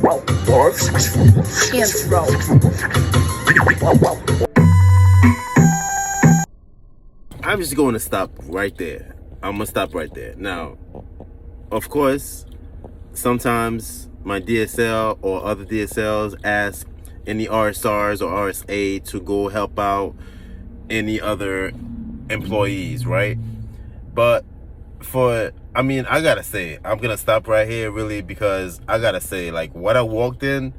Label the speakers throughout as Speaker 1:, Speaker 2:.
Speaker 1: Can't throw.
Speaker 2: I'm just going to stop right there. I'm going to stop right there. Now, of course, sometimes my DSL or other DSLs ask any RSRs or RSA to go help out any other employees, right? But I gotta say, I'm gonna stop right here really, because I gotta say, like, what I walked in,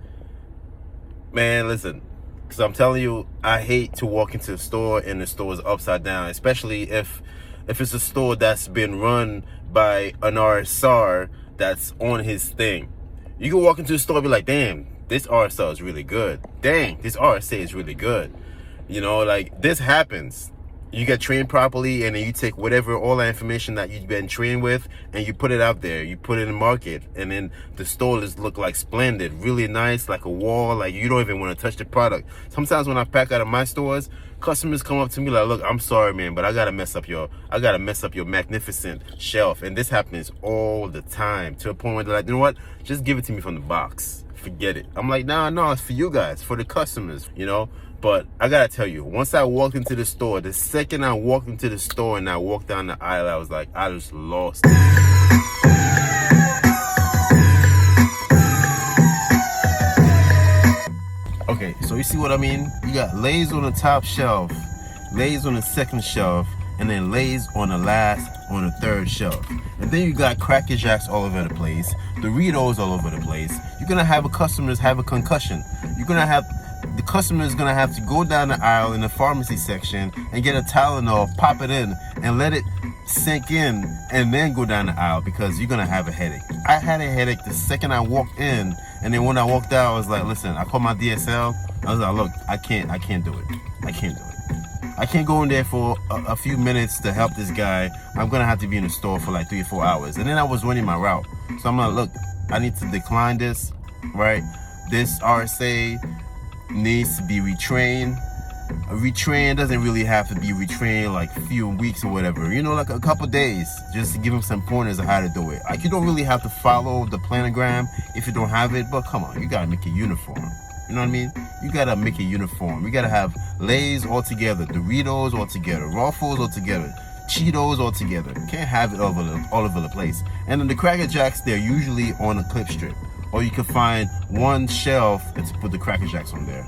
Speaker 2: man, listen, because I'm telling you, I hate to walk into the store and the store is upside down, especially if it's a store that's been run by an RSR that's on his thing. You can walk into the store and be like, damn, this RSR is really good. Dang, this RSA is really good. You know, like, this happens. You get trained properly, and then you take all that information that you've been trained with, and you put it out there. You put it in the market, and then the store just look like splendid, really nice, like a wall. Like, you don't even want to touch the product. Sometimes when I pack out of my stores, customers come up to me like, look, I'm sorry, man, but I gotta mess up your magnificent shelf. And this happens all the time, to a point where they're like, you know what, just give it to me from the box, forget it. I'm like, nah, no, it's for you guys, for the customers, you know. But I gotta tell you, once I walked into the store, the second I walked into the store and I walked down the aisle, I was like, I just lost it. Okay, so you see what I mean? You got Lay's on the top shelf, Lay's on the second shelf, and then Lay's on the third shelf. And then you got Cracker Jacks all over the place, Doritos all over the place. You're gonna have customers have a concussion. The customer is gonna have to go down the aisle in the pharmacy section and get a Tylenol, pop it in, and let it sink in, and then go down the aisle, because you're gonna have a headache. I had a headache the second I walked in, and then when I walked out, I was like, listen, I called my DSL. I was like, look, I can't do it. I can't do it. I can't go in there for a few minutes to help this guy. I'm gonna have to be in the store for like 3 or 4 hours. And then I was running my route. So I'm like, look, I need to decline this, right? This RSA needs to be retrained. A retrain doesn't really have to be retrained like a few weeks or whatever, you know, like a couple days, just to give him some pointers of how to do it. Like, you don't really have to follow the planogram if you don't have it, but come on, you gotta make it uniform. You know what I mean? You gotta make it uniform. You gotta have Lay's all together, Doritos all together, Ruffles all together, Cheetos all together. You can't have it all over the place. And then the Cracker Jacks, they're usually on a clip strip, or you can find one shelf and put the Cracker Jacks on there.